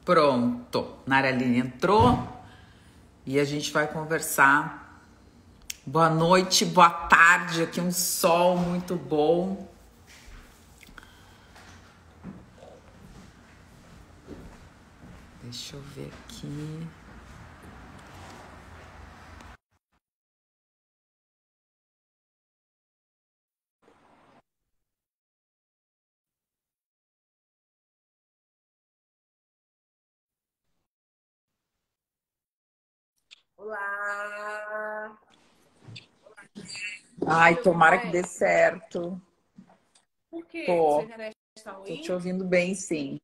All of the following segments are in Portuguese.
Pronto, Naraline entrou e a gente vai conversar. Boa noite, boa tarde, aqui um sol muito bom. Deixa eu ver aqui. Olá! Tá Ai, me ouvindo tomara que dê bem? certo. Por quê? Sua Tô, internet está tô te ruim? ouvindo bem, sim.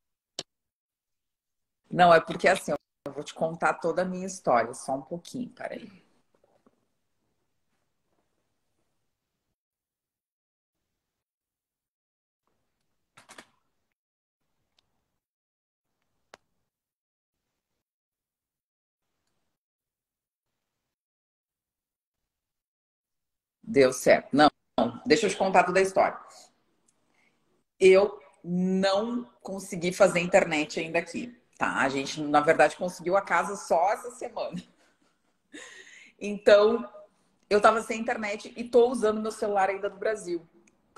Não, é porque assim, eu vou te contar toda a minha história, só um pouquinho, peraí. Deu certo. Não, deixa eu te contar toda a história. Eu não consegui fazer internet ainda aqui, tá? A gente, na verdade, conseguiu a casa só essa semana. Então, eu tava sem internet e tô usando meu celular ainda do Brasil.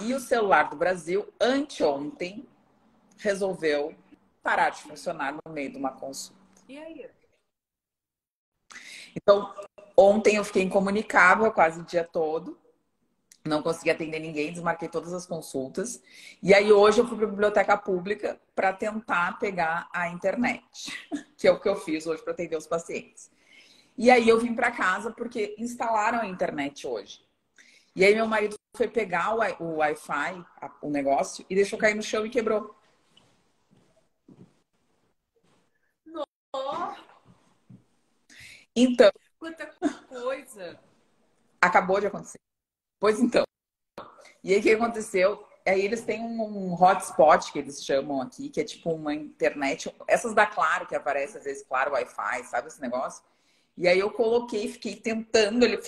E o celular do Brasil, anteontem, resolveu parar de funcionar no meio de uma consulta. E aí? Então, ontem eu fiquei incomunicável quase o dia todo. Não consegui atender ninguém, desmarquei todas as consultas. E aí hoje eu fui para a biblioteca pública para tentar pegar a internet, que é o que eu fiz hoje para atender os pacientes. E aí eu vim para casa porque instalaram a internet hoje. E aí meu marido foi pegar o Wi-Fi, o negócio, e deixou cair no chão e quebrou. Oh, Então, quanta coisa! acabou de acontecer. Pois então. E aí o que aconteceu? Aí eles têm um hotspot que eles chamam aqui, que é tipo uma internet, essas da Claro que aparece às vezes, Claro, Wi-Fi, sabe esse negócio? E aí eu coloquei, fiquei tentando ele.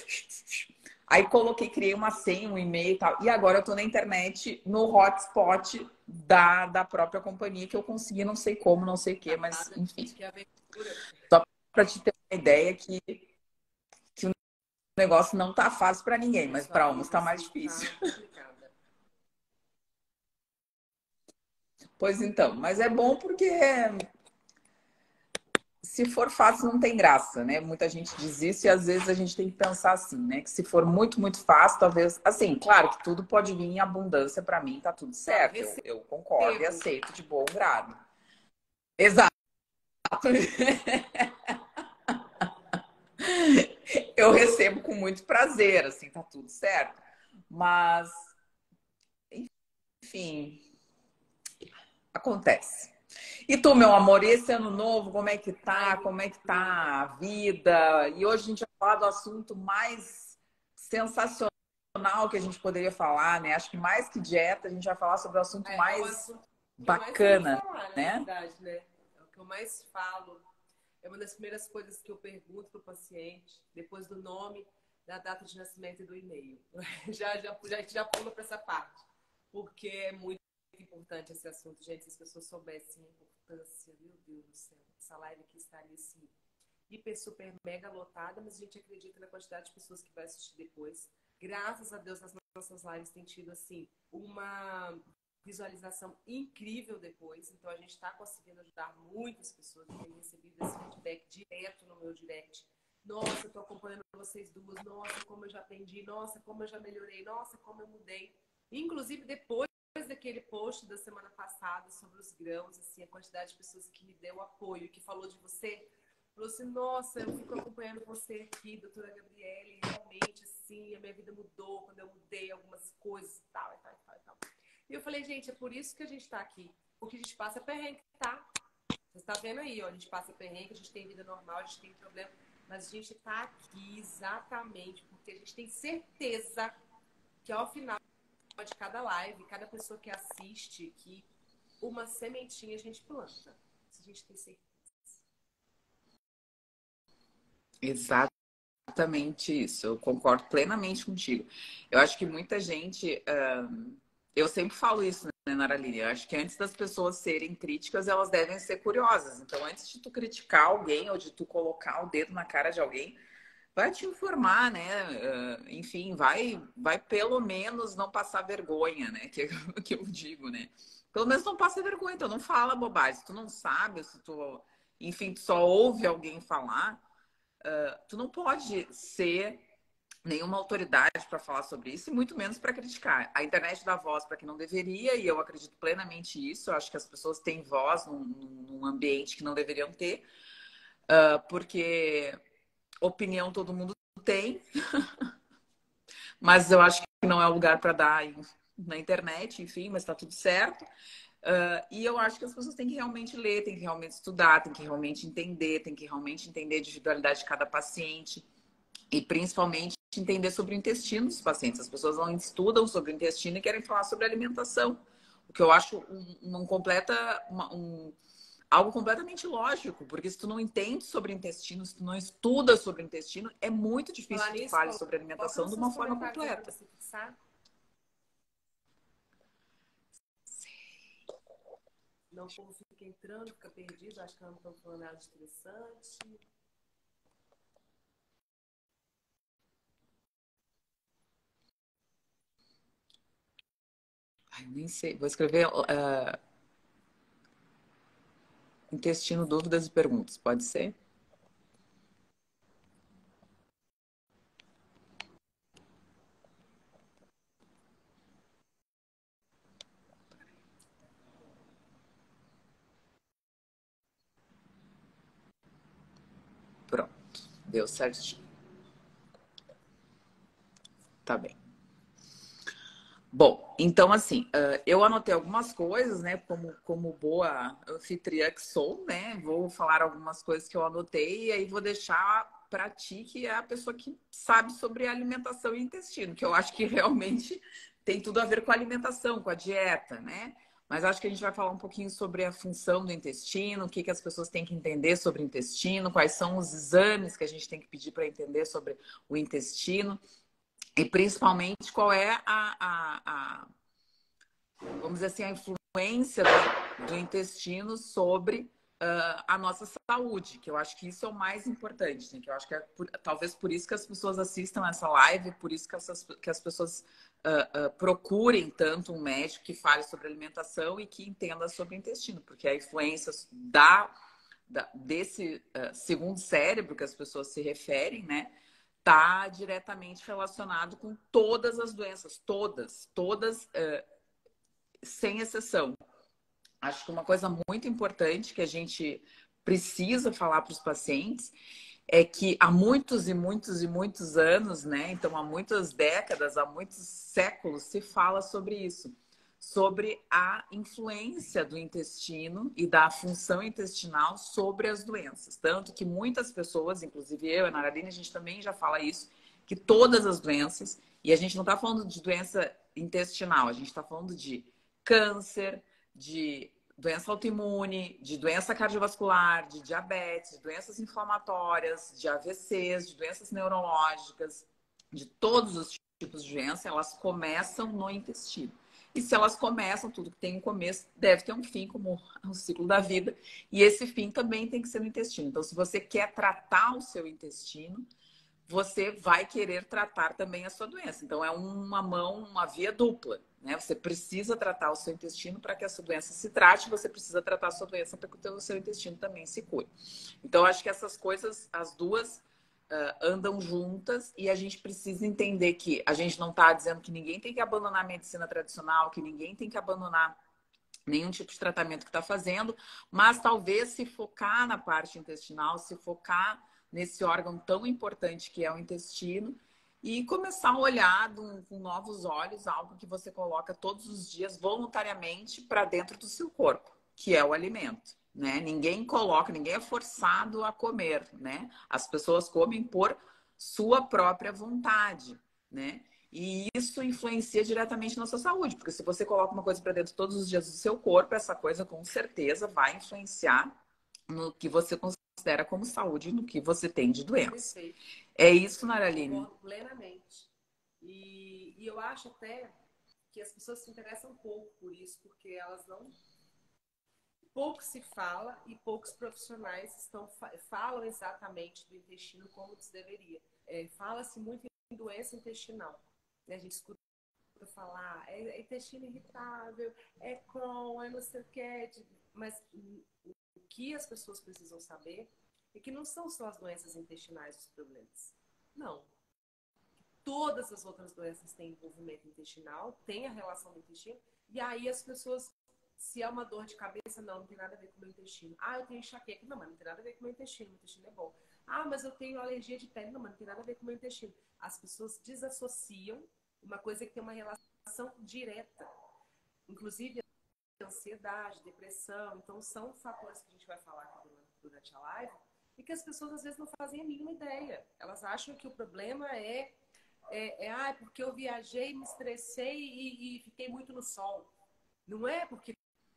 Aí coloquei, criei uma senha, um e-mail e tal. E agora eu tô na internet no hotspot da própria companhia que eu consegui, não sei como, não sei o quê, mas Nada, enfim. que aventura! Só pra te ter uma ideia que o negócio não tá fácil pra ninguém, A mas sua pra uns vida, tá mais assim, difícil. tá complicada. Pois então, mas é bom porque se for fácil, não tem graça, né? Muita gente diz isso e às vezes a gente tem que pensar assim, né? Que se for muito, muito fácil, talvez. Assim, claro que tudo pode vir em abundância para mim, tá tudo Não, certo. Eu concordo e recebo. aceito de bom grado. Exato. Eu recebo com muito prazer, assim, tá tudo certo. Mas, enfim, acontece. E tu, meu amor, esse ano novo, como é que Ai, tá? Como é que menina. tá a vida? E hoje a gente vai falar do assunto mais sensacional que a gente poderia falar, né? Acho que mais que dieta, a gente vai falar sobre o assunto É o mais assunto que eu mais ouvi bacana, falar, na né? verdade, né? É o que eu mais falo. É uma das primeiras coisas que eu pergunto para o paciente, depois do nome, da data de nascimento e do e-mail. Já pula para essa parte, porque é muito importante esse assunto. Gente, se as pessoas soubessem a importância, meu Deus do céu, essa live aqui estaria assim, hiper, super, mega lotada, mas a gente acredita na quantidade de pessoas que vai assistir depois. Graças a Deus, as nossas lives têm tido, assim, uma visualização incrível depois. Então, a gente está conseguindo ajudar muitas pessoas. Eu tenho recebido esse feedback direto no meu direct. Nossa, eu tô acompanhando vocês duas. Nossa, como eu já aprendi. Nossa, como eu já melhorei. Nossa, como eu mudei. Inclusive, depois daquele post da semana passada sobre os grãos, assim, a quantidade de pessoas que me deu apoio, que falou de você, falou assim, nossa, eu fico acompanhando você aqui, doutora Gabriele, realmente, assim, a minha vida mudou quando eu mudei algumas coisas e tal, e tal, e tal, e tal. E eu falei, gente, é por isso que a gente tá aqui, porque a gente passa perrengue, tá? Você tá vendo aí, ó, a gente passa perrengue, a gente tem vida normal, a gente tem problema, mas a gente tá aqui exatamente porque a gente tem certeza que ao final de cada live, cada pessoa que assiste aqui, uma sementinha a gente planta. Se a gente tem certeza. Exatamente isso. Eu concordo plenamente contigo. Eu acho que muita gente, eu sempre falo isso, né, Naraline? Eu acho que antes das pessoas serem críticas, elas devem ser curiosas. Então, antes de tu criticar alguém ou de tu colocar o dedo na cara de alguém, vai te informar, né? Enfim, vai pelo menos não passar vergonha, né? Que é o que eu digo, né? Pelo menos não passa vergonha, então não fala bobagem. Se tu não sabe, se tu, enfim, tu só ouve alguém falar, tu não pode ser nenhuma autoridade para falar sobre isso e muito menos para criticar. A internet dá voz para quem não deveria e eu acredito plenamente nisso. Eu acho que as pessoas têm voz num ambiente que não deveriam ter, porque opinião todo mundo tem, mas eu acho que não é o lugar para dar na internet, enfim, mas está tudo certo. E eu acho que as pessoas têm que realmente ler, têm que realmente estudar, têm que realmente entender, têm que realmente entender a individualidade de cada paciente e principalmente entender sobre o intestino dos pacientes. As pessoas não estudam sobre o intestino e querem falar sobre alimentação, o que eu acho algo completamente lógico, porque se tu não entende sobre o intestino, se tu não estuda sobre o intestino, é muito difícil Falar que tu nisso, fale sobre coloca alimentação nos de seus uma forma comentários aí para completa. você fixar. Não, o povo fica entrando, fica perdido, acho que não estão falando nada de interessante. Ai, eu nem sei, vou escrever intestino, dúvidas e perguntas, pode ser? Pronto, deu certinho. Tá bem. Bom, então assim, eu anotei algumas coisas, né? Como boa anfitriã que sou, né? Vou falar algumas coisas que eu anotei e aí vou deixar para ti, que é a pessoa que sabe sobre alimentação e intestino, que eu acho que realmente tem tudo a ver com a alimentação, com a dieta, né? Mas acho que a gente vai falar um pouquinho sobre a função do intestino, o que, que as pessoas têm que entender sobre o intestino, quais são os exames que a gente tem que pedir para entender sobre o intestino. E principalmente qual é vamos dizer assim, a influência do intestino sobre a nossa saúde, que eu acho que isso é o mais importante, né? Que eu acho que talvez por isso que as pessoas assistam essa live, por isso que as pessoas procurem tanto um médico que fale sobre alimentação e que entenda sobre o intestino, porque a influência desse segundo cérebro que as pessoas se referem, né? Está diretamente relacionado com todas as doenças, todas, sem exceção. Acho que uma coisa muito importante que a gente precisa falar para os pacientes é que há muitos e muitos e muitos anos, né? Então, há muitas décadas, há muitos séculos, se fala sobre isso, sobre a influência do intestino e da função intestinal sobre as doenças. Tanto que muitas pessoas, inclusive eu e a Naraline, a gente também já fala isso, que todas as doenças, e a gente não está falando de doença intestinal, a gente está falando de câncer, de doença autoimune, de doença cardiovascular, de diabetes, de doenças inflamatórias, de AVCs, de doenças neurológicas, de todos os tipos de doença, elas começam no intestino. E se elas começam, tudo que tem um começo deve ter um fim, como o ciclo da vida. E esse fim também tem que ser no intestino. Então, se você quer tratar o seu intestino, você vai querer tratar também a sua doença. Então, é uma via dupla, né? Você precisa tratar o seu intestino para que a sua doença se trate, você precisa tratar a sua doença para que o seu intestino também se cure. Então, acho que essas coisas, as duas, andam juntas e a gente precisa entender que a gente não está dizendo que ninguém tem que abandonar a medicina tradicional, que ninguém tem que abandonar nenhum tipo de tratamento que está fazendo, mas talvez se focar na parte intestinal, se focar nesse órgão tão importante que é o intestino e começar a olhar com novos olhos algo que você coloca todos os dias voluntariamente para dentro do seu corpo, que é o alimento. Né? Ninguém coloca, ninguém é forçado a comer, né? As pessoas comem por sua própria vontade, né? E isso influencia diretamente na sua saúde, porque se você coloca uma coisa para dentro todos os dias do seu corpo, essa coisa com certeza vai influenciar no que você considera como saúde, no que você tem de doença. Perfeito. É isso, Naraline? Concordo plenamente. E eu acho até que as pessoas se interessam pouco por isso, porque elas não... Pouco se fala e poucos profissionais falam exatamente do intestino como se deveria. Fala-se muito em doença intestinal, né? A gente escuta falar, é intestino irritável, é Crohn, é não sei o que, mas o que as pessoas precisam saber é que não são só as doenças intestinais os problemas. Não. Todas as outras doenças têm envolvimento intestinal, tem a relação do intestino, e aí as pessoas, se é uma dor de cabeça, não tem nada a ver com o meu intestino. Ah, eu tenho enxaqueca, não, mas não tem nada a ver com o meu intestino é bom. Ah, mas eu tenho alergia de pele, não, mas não tem nada a ver com o meu intestino. As pessoas desassociam uma coisa que tem uma relação direta. Inclusive, ansiedade, depressão. Então, são fatores que a gente vai falar aqui durante a live e que as pessoas, às vezes, não fazem a mínima ideia. Elas acham que o problema porque eu viajei, me estressei e fiquei muito no sol. Não é porque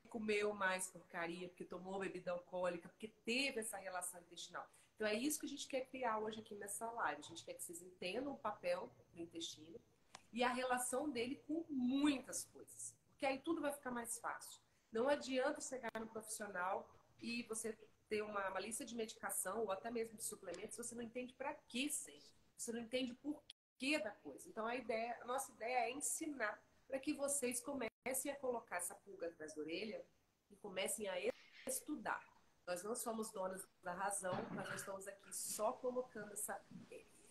comeu mais porcaria, porque tomou bebida alcoólica, porque teve essa relação intestinal. Então, é isso que a gente quer criar hoje aqui nessa live. A gente quer que vocês entendam o papel do intestino e a relação dele com muitas coisas. Porque aí tudo vai ficar mais fácil. Não adianta chegar no profissional e você ter uma lista de medicação ou até mesmo de suplementos, você não entende para que seja. Você não entende o porquê da coisa. Então, a nossa ideia é ensinar para que vocês comecem a colocar essa pulga atrás da orelha e comecem a estudar. Nós não somos donas da razão, mas nós estamos aqui só colocando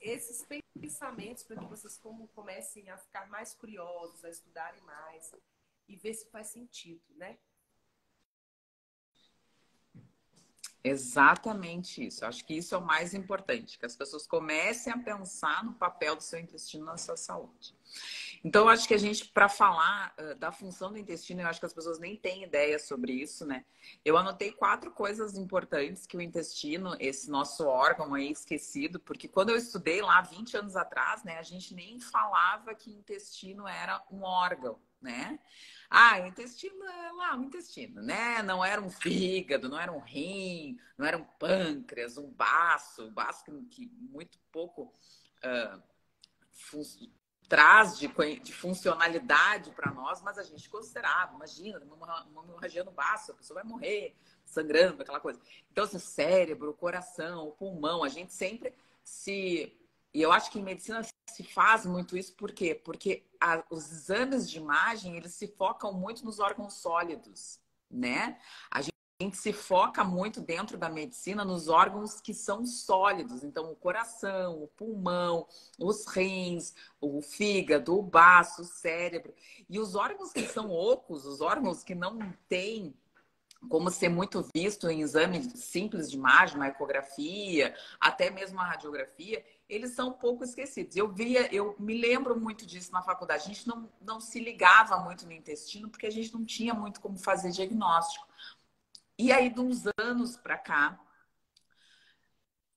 esses pensamentos para que vocês comecem a ficar mais curiosos, a estudarem mais e ver se faz sentido, né? Exatamente isso. Acho que isso é o mais importante, que as pessoas comecem a pensar no papel do seu intestino na sua saúde. Então, eu acho que a gente, para falar da função do intestino, eu acho que as pessoas nem têm ideia sobre isso, né? Eu anotei 4 coisas importantes que o intestino, esse nosso órgão aí esquecido, porque quando eu estudei lá 20 anos atrás, né, a gente nem falava que intestino era um órgão, né? Ah, o intestino é lá, o intestino, né? Não era um fígado, não era um rim, não era um pâncreas, um baço, que muito pouco traz de funcionalidade para nós, mas a gente considerava, imagina, uma hemorragia no baço, a pessoa vai morrer sangrando, aquela coisa. Então, assim, o cérebro, o coração, o pulmão, a gente sempre se... E eu acho que em medicina se faz muito isso, por quê? Porque os exames de imagem, eles se focam muito nos órgãos sólidos, né? A gente se foca muito dentro da medicina nos órgãos que são sólidos. Então, o coração, o pulmão, os rins, o fígado, o baço, o cérebro. E os órgãos que são ocos, os órgãos que não têm como ser muito visto em exame simples de imagem, uma ecografia, até mesmo a radiografia, eles são um pouco esquecidos. Eu me lembro muito disso na faculdade. A gente não se ligava muito no intestino porque a gente não tinha muito como fazer diagnóstico. E aí, de uns anos para cá,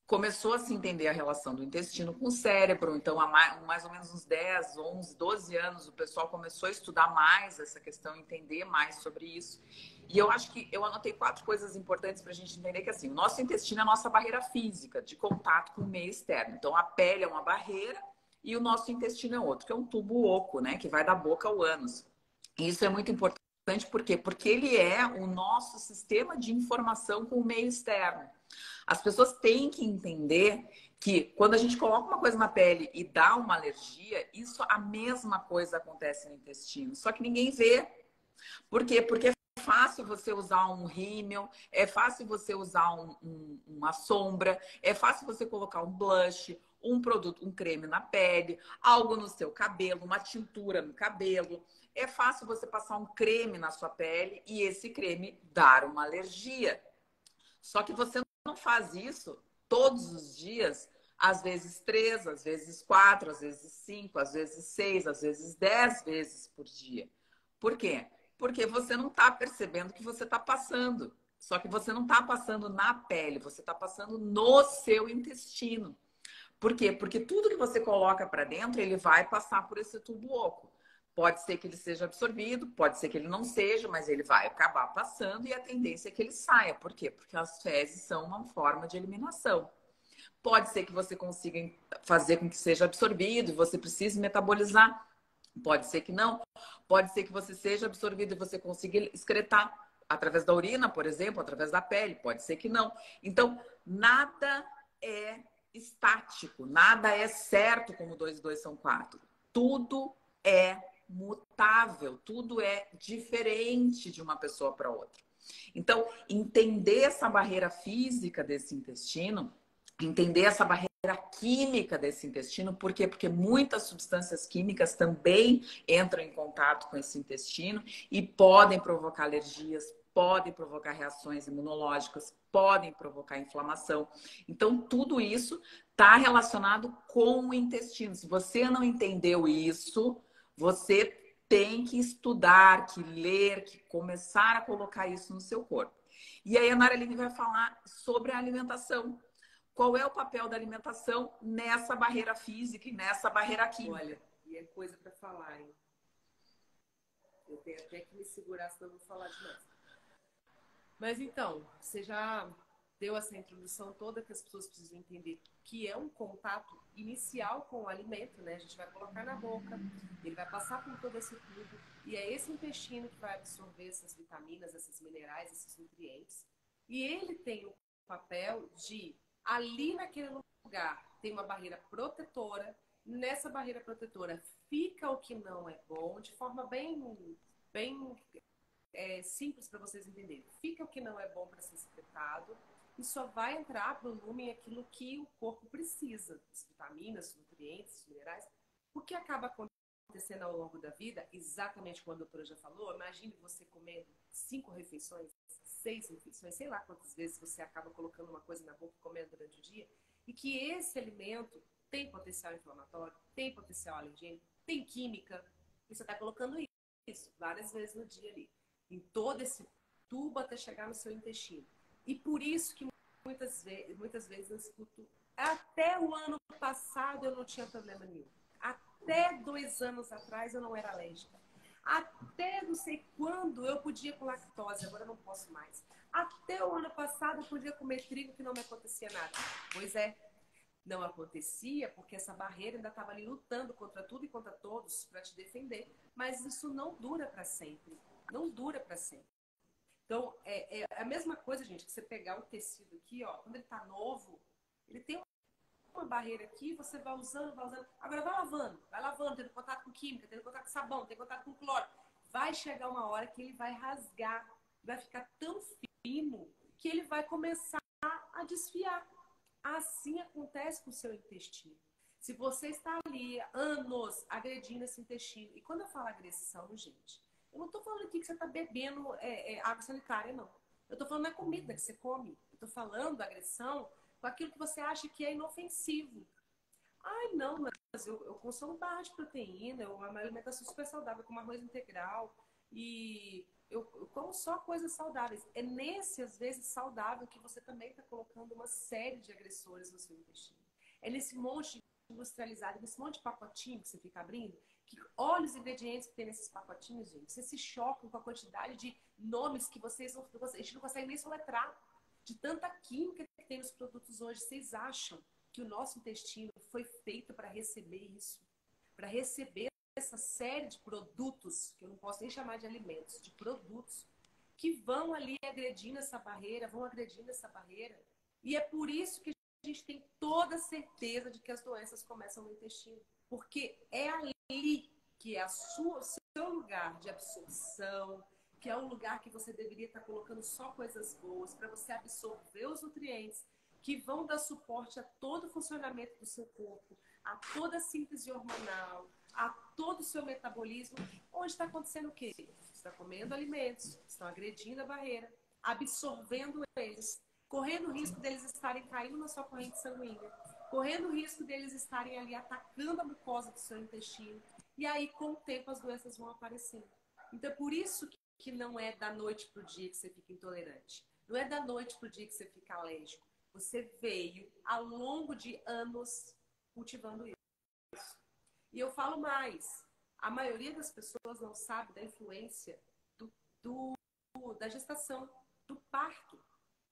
começou a se entender a relação do intestino com o cérebro. Então, há mais ou menos uns 10, 11, 12 anos, o pessoal começou a estudar mais essa questão, entender mais sobre isso. E eu acho que eu anotei 4 coisas importantes para a gente entender que, assim, o nosso intestino é a nossa barreira física de contato com o meio externo. Então, a pele é uma barreira e o nosso intestino é outro, que é um tubo oco, né? Que vai da boca ao ânus. E isso é muito importante, por quê? Porque ele é o nosso sistema de informação com o meio externo. As pessoas têm que entender que quando a gente coloca uma coisa na pele e dá uma alergia, isso a mesma coisa acontece no intestino, só que ninguém vê. Por quê? Porque é fácil você usar um rímel, é fácil você usar uma sombra, é fácil você colocar um blush, um produto, um creme na pele, algo no seu cabelo, uma tintura no cabelo. É fácil você passar um creme na sua pele e esse creme dar uma alergia. Só que você não faz isso todos os dias, às vezes 3, às vezes 4, às vezes 5, às vezes 6, às vezes 10 vezes por dia. Por quê? Porque você não está percebendo que você está passando. Só que você não está passando na pele, você está passando no seu intestino. Por quê? Porque tudo que você coloca para dentro, ele vai passar por esse tubo oco. Pode ser que ele seja absorvido, pode ser que ele não seja, mas ele vai acabar passando e a tendência é que ele saia. Por quê? Porque as fezes são uma forma de eliminação. Pode ser que você consiga fazer com que seja absorvido e você precise metabolizar. Pode ser que não. Pode ser que você seja absorvido e você consiga excretar através da urina, por exemplo, através da pele. Pode ser que não. Então, nada é estático, nada é certo como 2 e 2 são 4. Tudo é mutável, tudo é diferente de uma pessoa para outra. Então, entender essa barreira física desse intestino, entender essa barreira química desse intestino, por quê? Porque muitas substâncias químicas também entram em contato com esse intestino e podem provocar alergias, podem provocar reações imunológicas, podem provocar inflamação. Então, tudo isso está relacionado com o intestino. Se você não entendeu isso, você tem que estudar, que ler, que começar a colocar isso no seu corpo. E aí a Naraline vai falar sobre a alimentação. Qual é o papel da alimentação nessa barreira física e nessa barreira química? Olha, e é coisa para falar, hein? Eu tenho até que me segurar, senão eu vou falar demais. Mas então, você já deu essa introdução toda que as pessoas precisam entender que é um contato inicial com o alimento, né? A gente vai colocar na boca, ele vai passar por todo esse tubo e é esse intestino que vai absorver essas vitaminas, esses minerais, esses nutrientes. E ele tem o papel de, ali naquele lugar, tem uma barreira protetora. Nessa barreira protetora fica o que não é bom, de forma bem simples para vocês entenderem. Fica o que não é bom para ser secretado e só vai entrar para o lumen aquilo que o corpo precisa, as vitaminas, nutrientes, minerais. O que acaba acontecendo ao longo da vida, exatamente como a doutora já falou, imagine você comendo 5 refeições, 6 refeições, sei lá quantas vezes você acaba colocando uma coisa na boca e comendo durante o dia, e que esse alimento tem potencial inflamatório, tem potencial alergênico, tem química, e você está colocando isso várias vezes no dia ali, em todo esse tubo até chegar no seu intestino. E por isso que muitas vezes eu escuto, até o ano passado eu não tinha problema nenhum. Até 2 anos atrás eu não era alérgica. Até não sei quando eu podia com lactose, agora eu não posso mais. Até o ano passado eu podia comer trigo que não me acontecia nada. Pois é, não acontecia porque essa barreira ainda estava ali lutando contra tudo e contra todos para te defender. Mas isso não dura para sempre. Não dura para sempre. Então, é a mesma coisa, gente, que você pegar o tecido aqui, ó, quando ele está novo, ele tem uma barreira aqui, você vai usando, vai usando. Agora vai lavando, tendo contato com química, tendo contato com sabão, tendo contato com cloro. Vai chegar uma hora que ele vai rasgar, vai ficar tão fino que ele vai começar a desfiar. Assim acontece com o seu intestino. Se você está ali anos agredindo esse intestino, e quando eu falo agressão, gente, eu não estou falando aqui que você está bebendo água sanitária, não. Eu estou falando da comida que você come. Eu estou falando da agressão com aquilo que você acha que é inofensivo. Ai, não, mas eu consumo barra de proteína, uma alimentação super saudável, com arroz integral, e eu como só coisas saudáveis. É nesse, às vezes, saudável que você também está colocando uma série de agressores no seu intestino. É nesse monte industrializado, nesse monte de pacotinho que você fica abrindo, que olha os ingredientes que tem nesses pacotinhos, gente. Vocês se chocam com a quantidade de nomes que a gente não consegue nem soletrar. De tanta química que tem nos produtos hoje, vocês acham que o nosso intestino foi feito para receber isso? Para receber essa série de produtos, que eu não posso nem chamar de alimentos, de produtos, que vão ali agredindo essa barreira, E é por isso que a gente tem toda a certeza de que as doenças começam no intestino. Porque é ali que é o seu lugar de absorção, que é um lugar que você deveria estar colocando só coisas boas para você absorver os nutrientes que vão dar suporte a todo o funcionamento do seu corpo, a toda a síntese hormonal, a todo o seu metabolismo. Onde está acontecendo o quê? Você está comendo alimentos, estão agredindo a barreira, absorvendo eles, correndo o risco deles estarem caindo na sua corrente sanguínea, correndo o risco deles estarem ali atacando a mucosa do seu intestino. E aí, com o tempo, as doenças vão aparecendo. Então, é por isso que não é da noite para o dia que você fica intolerante. Não é da noite para o dia que você fica alérgico. Você veio, ao longo de anos, cultivando isso. E eu falo mais. A maioria das pessoas não sabe da influência da gestação, do parto.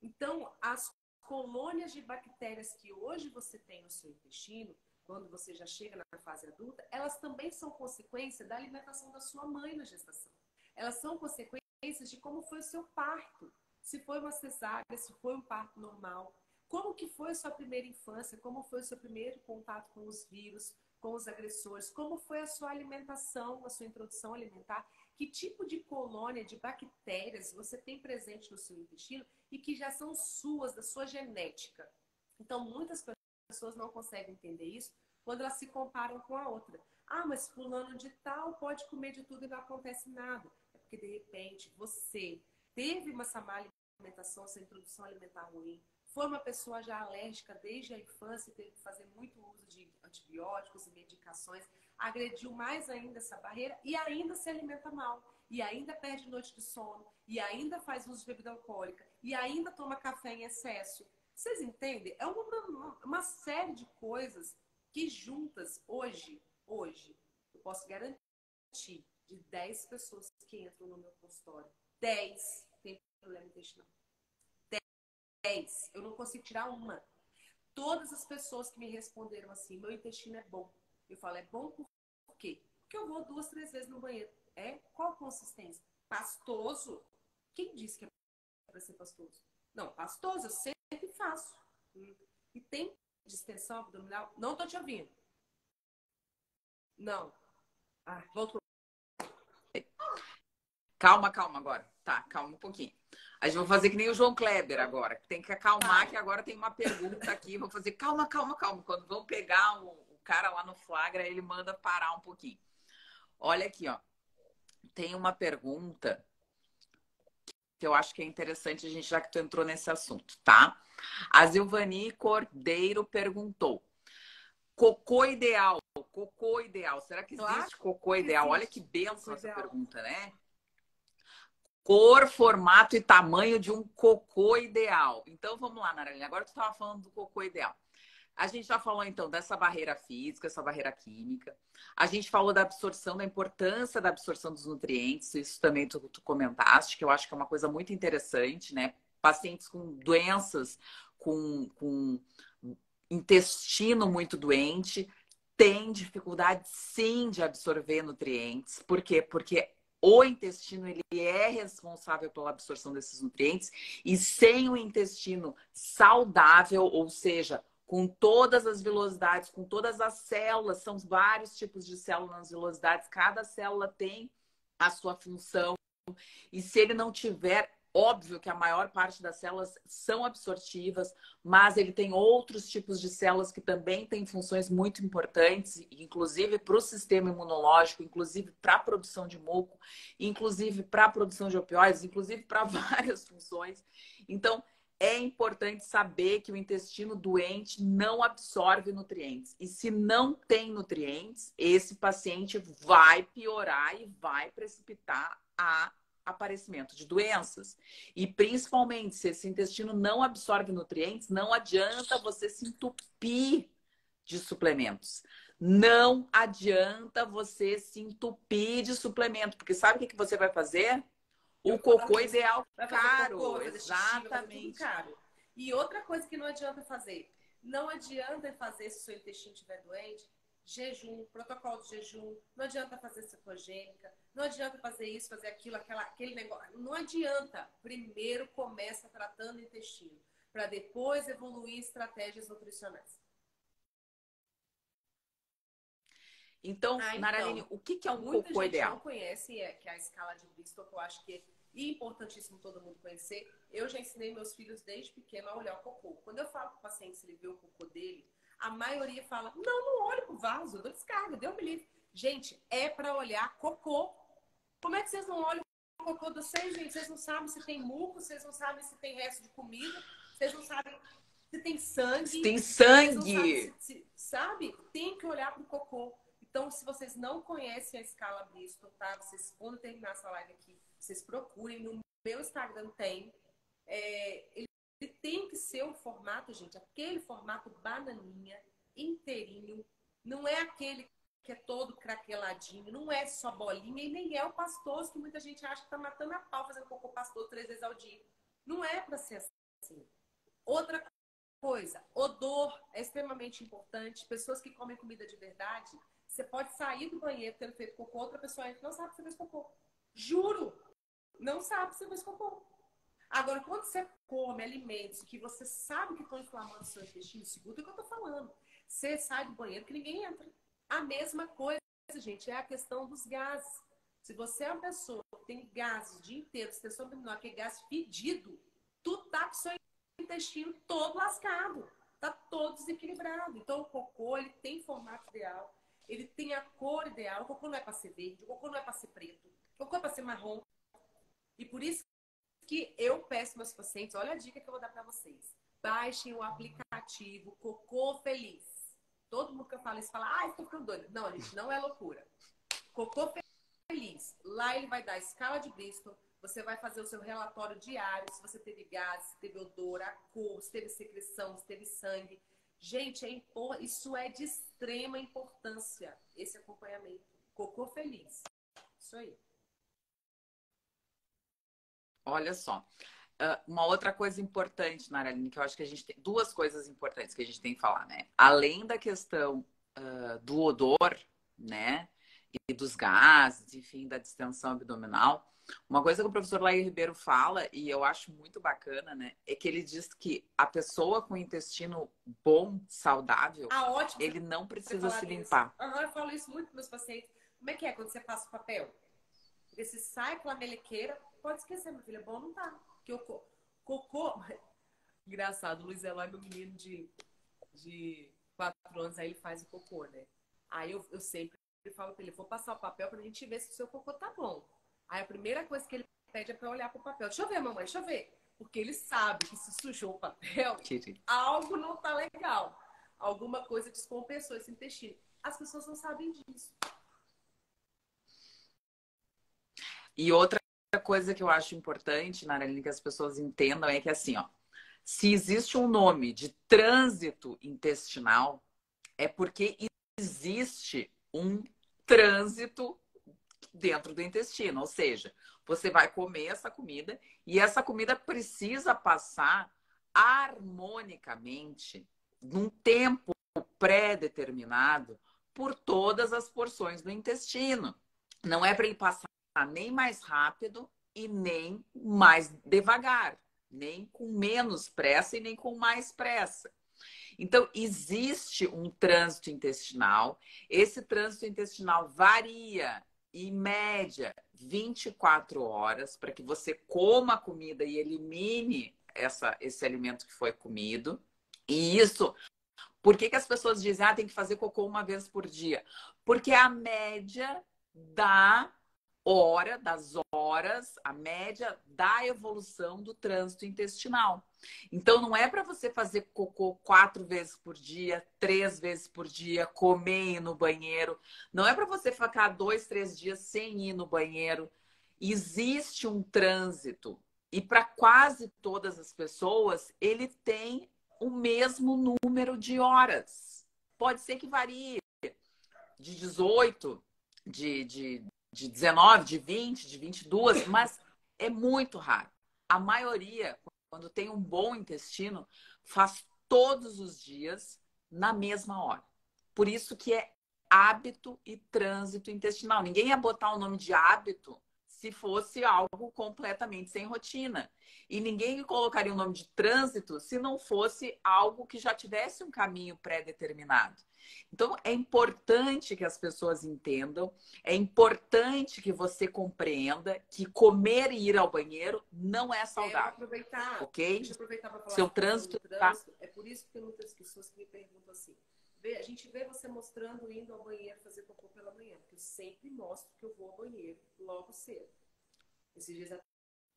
Então, as colônias de bactérias que hoje você tem no seu intestino quando você já chega na fase adulta, elas também são consequência da alimentação da sua mãe na gestação. Elas são consequências de como foi o seu parto. Se foi uma cesárea, se foi um parto normal. Como que foi a sua primeira infância? Como foi o seu primeiro contato com os vírus, com os agressores? Como foi a sua alimentação, a sua introdução alimentar? Que tipo de colônia de bactérias você tem presente no seu intestino e que já são suas, da sua genética? Então, muitas pessoas não conseguem entender isso quando elas se comparam com a outra. Ah, mas fulano de tal pode comer de tudo e não acontece nada. É porque, de repente, você teve uma má alimentação, essa introdução alimentar ruim, foi uma pessoa já alérgica desde a infância e teve que fazer muito uso de antibióticos e medicações, agrediu mais ainda essa barreira e ainda se alimenta mal, e ainda perde noite de sono, e ainda faz uso de bebida alcoólica, e ainda toma café em excesso. Vocês entendem? É uma série de coisas que juntas, hoje, eu posso garantir, de 10 pessoas que entram no meu consultório, 10 têm problema intestinal. 10. Eu não consigo tirar uma. Todas as pessoas que me responderam assim, meu intestino é bom. Eu falo, é bom por quê? Porque eu vou 2, 3 vezes no banheiro. É? Qual a consistência? Pastoso? Quem disse que é para ser pastoso? Não, pastoso, eu sempre faço. E tem distensão abdominal? Não tô te ouvindo. Não. Ah, voltou. Calma agora. Tá, calma um pouquinho. A gente vai fazer que nem o João Kleber agora. Tem que acalmar, que agora tem uma pergunta aqui. Vou fazer calma. Quando vão pegar o cara lá no flagra, ele manda parar um pouquinho. Olha aqui, ó. Tem uma pergunta que eu acho que é interessante a gente, já que tu entrou nesse assunto, tá? A Zilvani Cordeiro perguntou: cocô ideal. Será que existe cocô ideal? Olha que bênção essa pergunta, né? Cor, formato e tamanho de um cocô ideal. Então, vamos lá, Naralina. Agora tu estava falando do cocô ideal. A gente já falou, então, dessa barreira física, essa barreira química. A gente falou da absorção, da importância da absorção dos nutrientes. Isso também tu comentaste, que eu acho que é uma coisa muito interessante, né? Pacientes com doenças, com intestino muito doente, têm dificuldade, sim, de absorver nutrientes. Por quê? Porque o intestino, ele é responsável pela absorção desses nutrientes, e sem o intestino saudável, ou seja, com todas as vilosidades, com todas as células, são vários tipos de células nas vilosidades, cada célula tem a sua função, e se ele não tiver, óbvio que a maior parte das células são absortivas, mas ele tem outros tipos de células que também têm funções muito importantes, inclusive para o sistema imunológico, inclusive para a produção de muco, inclusive para a produção de opioides, inclusive para várias funções. Então, é importante saber que o intestino doente não absorve nutrientes. E se não tem nutrientes, esse paciente vai piorar e vai precipitar a aparecimento de doenças. E principalmente, se esse intestino não absorve nutrientes, não adianta você se entupir de suplementos. Não adianta você se entupir de suplemento, porque sabe o que você vai fazer? O cocô ideal caro. Cocô, exatamente. Xixi, caro. E outra coisa que não adianta fazer. Não adianta fazer, se o seu intestino estiver doente, jejum, protocolo de jejum. Não adianta fazer cetogênica. Não adianta fazer isso, fazer aquilo, aquele negócio. Não adianta. Primeiro começa tratando o intestino, para depois evoluir estratégias nutricionais. Então, Naraline, o que é um cocô ideal? Muita gente não conhece, que é a escala de Bristol, que eu acho que é importantíssimo todo mundo conhecer. Eu já ensinei meus filhos desde pequeno a olhar o cocô. Quando eu falo para o paciente se ele vê o cocô dele, a maioria fala, não olho pro vaso, eu dou descarga, deu me livre. Gente, é para olhar cocô. Como é que vocês não olham o cocô de vocês, gente? Vocês não sabem se tem muco, vocês não sabem se tem resto de comida, vocês não sabem se tem sangue. Se tem sangue! Vocês não sabem sabe? Tem que olhar pro cocô. Então, se vocês não conhecem a escala Bristol, tá? Vocês, quando terminar essa live aqui, vocês procurem. No meu Instagram tem. Ele tem que ser um formato, gente, aquele formato bananinha, inteirinho. Não é aquele que é todo craqueladinho, não é só bolinha e nem é o pastoso, que muita gente acha que tá matando a pau fazendo cocô pastoso 3 vezes ao dia. Não é para ser assim. Outra coisa, odor é extremamente importante. Pessoas que comem comida de verdade, você pode sair do banheiro tendo feito cocô, outra pessoa entra e não sabe que você fez cocô. Juro! Não sabe que você fez cocô. Agora, quando você come alimentos que você sabe que estão inflamando o seu intestino, segura o que eu tô falando. Você sai do banheiro que ninguém entra. A mesma coisa, gente, é a questão dos gases. Se você é uma pessoa que tem gases o dia inteiro, extensão abdominal, que é gás fedido, tu tá com o seu intestino todo lascado. Tá todo desequilibrado. Então, o cocô, ele tem formato ideal. Ele tem a cor ideal. O cocô não é para ser verde, o cocô não é para ser preto. O cocô é para ser marrom. E por isso que eu peço meus pacientes, olha a dica que eu vou dar para vocês. Baixem o aplicativo Cocô Feliz. Todo mundo que eu falo isso fala, ai, tô ficando doido. Não, gente, não é loucura. Cocô Feliz. Lá ele vai dar a escala de Bristol. Você vai fazer o seu relatório diário, se você teve gás, se teve odor, a cor, se teve secreção, se teve sangue. Gente, isso é de extrema importância, esse acompanhamento. Cocô Feliz. Isso aí. Olha só. Uma outra coisa importante, Naraline, que eu acho que a gente tem duas coisas importantes que a gente tem que falar, né? Além da questão do odor, né? E dos gases, enfim, da distensão abdominal. Uma coisa que o professor Laí Ribeiro fala, e eu acho muito bacana, né? É que ele diz que a pessoa com intestino bom, saudável, Ótimo ele não você precisa falar se disso. limpar. Eu falo isso muito para meus pacientes. Como é que é quando você passa o papel? Porque se sai aquela melequeira, pode esquecer, meu filho, é bom não tá. Porque o cocô... Engraçado, o Luiz Eloy é meu menino de 4 anos, aí ele faz o cocô, né? Aí eu sempre falo pra ele, vou passar o papel pra gente ver se o seu cocô tá bom. Aí a primeira coisa que ele pede é pra eu olhar pro papel. Deixa eu ver, mamãe, deixa eu ver. Porque ele sabe que se sujou o papel, algo não tá legal. Alguma coisa descompensou esse intestino. As pessoas não sabem disso. E outra coisa que eu acho importante, Naraline, que as pessoas entendam é que assim, ó, se existe um nome de trânsito intestinal, é porque existe um trânsito dentro do intestino. Ou seja, você vai comer essa comida e essa comida precisa passar harmonicamente, num tempo pré-determinado, por todas as porções do intestino. Não é para ele passar nem mais rápido e nem mais devagar, nem com menos pressa e nem com mais pressa. Então, existe um trânsito intestinal. Esse trânsito intestinal varia, em média, 24 horas, para que você coma a comida e elimine esse alimento que foi comido. E isso, por que as pessoas dizem, tem que fazer cocô uma vez por dia? Porque a média das horas, a média da evolução do trânsito intestinal. Então, não é para você fazer cocô 4 vezes por dia, 3 vezes por dia, comer e ir no banheiro. Não é para você ficar 2, 3 dias sem ir no banheiro. Existe um trânsito. E para quase todas as pessoas, ele tem o mesmo número de horas. Pode ser que varie de 18, de 19, de 20, de 22, mas é muito raro. A maioria, quando tem um bom intestino, faz todos os dias na mesma hora. Por isso que é hábito e trânsito intestinal. Ninguém ia botar o nome de hábito se fosse algo completamente sem rotina. E ninguém colocaria o nome de trânsito se não fosse algo que já tivesse um caminho pré-determinado. Então, é importante que as pessoas entendam, é importante que você compreenda que comer e ir ao banheiro não é saudável. Deixa eu aproveitar para falar Seu trânsito tá... É por isso que tem muitas pessoas que me perguntam assim, a gente vê você mostrando indo ao banheiro fazer cocô pela manhã, porque eu sempre mostro que eu vou ao banheiro logo cedo. Esses dias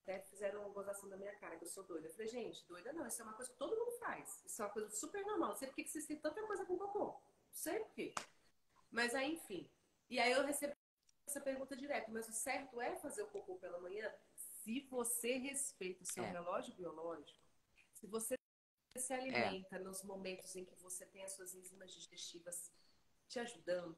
até fizeram uma gozação da minha cara, que eu sou doida. Eu falei, gente, doida não, isso é uma coisa que todo mundo faz. Isso é uma coisa super normal. Não sei por que vocês têm tanta coisa com cocô. Não sei por quê. Mas aí, enfim. E aí eu recebo essa pergunta direto. Mas o certo é fazer o cocô pela manhã? Se você respeita o seu relógio biológico, se você se alimenta nos momentos em que você tem as suas enzimas digestivas te ajudando,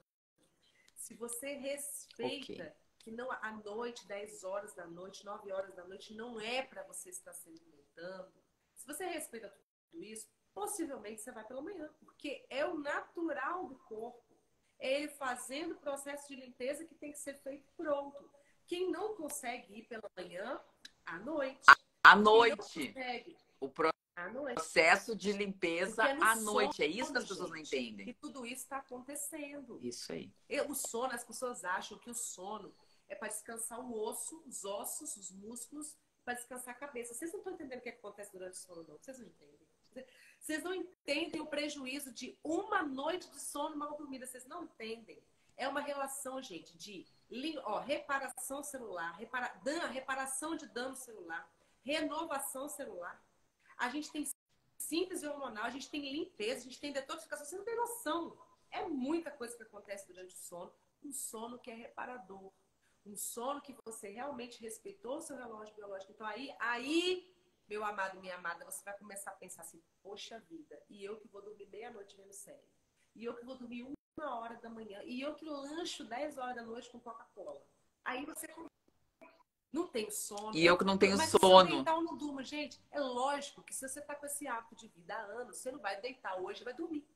se você respeita que não à noite, 10 horas da noite, 9 horas da noite, não é para você estar se alimentando. Se você respeita tudo isso, possivelmente você vai pela manhã, porque é o natural do corpo. É ele fazendo o processo de limpeza que tem que ser feito pronto. Quem não consegue ir pela manhã, à noite. À Quem não noite. consegue, O à noite. processo de limpeza Porque é à sono, noite. É isso que as pessoas não gente, entendem. que tudo isso está acontecendo. Isso aí. O sono, as pessoas acham que o sono é para descansar o osso, os ossos, os músculos, para descansar a cabeça. Vocês não estão entendendo o que acontece durante o sono, não. Vocês não entendem. Vocês não entendem o prejuízo de uma noite de sono mal dormida. Vocês não entendem. É uma relação, gente, de reparação celular, reparação de dano celular, renovação celular. A gente tem síntese hormonal, a gente tem limpeza, a gente tem detoxificação. Você não tem noção. É muita coisa que acontece durante o sono. Um sono que é reparador. Um sono que você realmente respeitou o seu relógio biológico. Então, aí, meu amado, minha amada, você vai começar a pensar assim, poxa vida, e eu que vou dormir meia-noite vendo série. E eu que vou dormir 1h da manhã. E eu que lancho 10 horas da noite com Coca-Cola. Aí você não tem sono. E eu que não tenho mas sono. se eu deitar ou não durmo, gente, é lógico que se você tá com esse hábito de vida há anos, você não vai deitar hoje e vai dormir.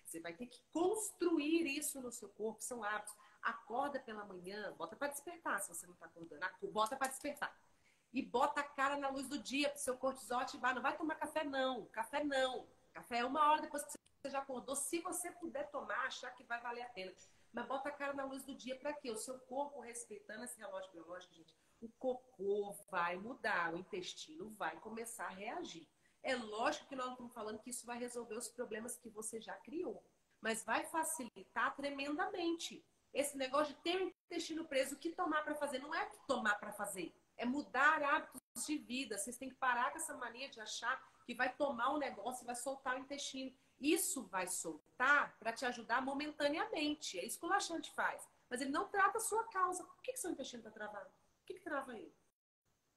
Você vai ter que construir isso no seu corpo, são hábitos. Acorda pela manhã, bota para despertar se você não tá acordando. Bota para despertar. E bota a cara na luz do dia pro seu cortisol ativar. Não vai tomar café, não. Café não. Café é 1 hora depois que você já acordou. Se você puder tomar, achar que vai valer a pena. Mas bota a cara na luz do dia para quê? O seu corpo respeitando esse relógio biológico, gente. O cocô vai mudar, o intestino vai começar a reagir. É lógico que nós não estamos falando que isso vai resolver os problemas que você já criou, mas vai facilitar tremendamente. Esse negócio de ter o intestino preso, o que tomar para fazer? Não é tomar para fazer, é mudar hábitos de vida. Vocês têm que parar com essa mania de achar que vai tomar um negócio e vai soltar o intestino. Isso vai soltar para te ajudar momentaneamente. É isso que o laxante faz. Mas ele não trata a sua causa. Por que seu intestino está travado? O que trava ele?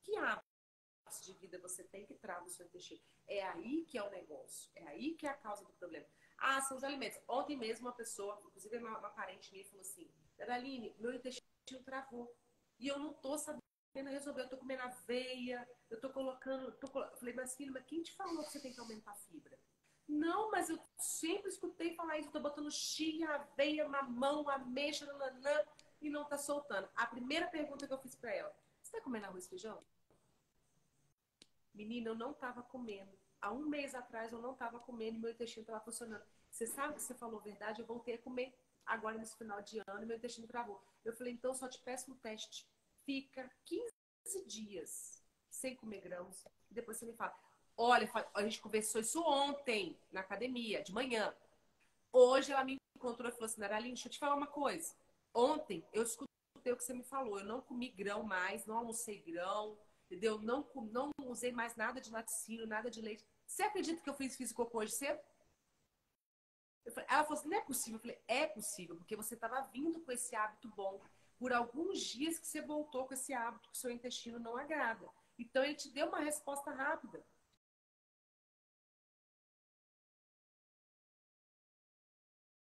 Que hábitos de vida você tem que trava o seu intestino? É aí que é o negócio. É aí que é a causa do problema. Ah, são os alimentos. Ontem mesmo uma pessoa, inclusive uma parente minha, falou assim, Aline, meu intestino travou. E eu não tô sabendo resolver. Eu tô comendo aveia, eu tô colocando... Eu falei, mas filho, mas quem te falou que você tem que aumentar a fibra? Não, mas eu sempre escutei falar isso. Eu tô botando chia, aveia, mamão, ameixa, nananã, e não tá soltando. A primeira pergunta que eu fiz pra ela, você tá comendo arroz e feijão? Menina, eu não tava comendo. Há 1 mês atrás eu não tava comendo e meu intestino tava funcionando. Você sabe que você falou a verdade? Eu voltei a comer agora nesse final de ano e meu intestino travou. Eu falei, então eu só te peço um teste. Fica 15 dias sem comer grãos. E depois você me fala. Olha, a gente conversou isso ontem na academia, de manhã. Hoje ela me encontrou e falou assim, Naraline, deixa eu te falar uma coisa. Ontem eu escutei o que você me falou. Eu não comi grão mais, não almocei grão, entendeu? Não usei mais nada de laticínio, nada de leite. Você acredita que eu fiz cocô hoje cedo? Ela falou assim, não é possível. Eu falei, é possível, porque você estava vindo com esse hábito bom. Por alguns dias que você voltou com esse hábito que o seu intestino não agrada. Então ele te deu uma resposta rápida.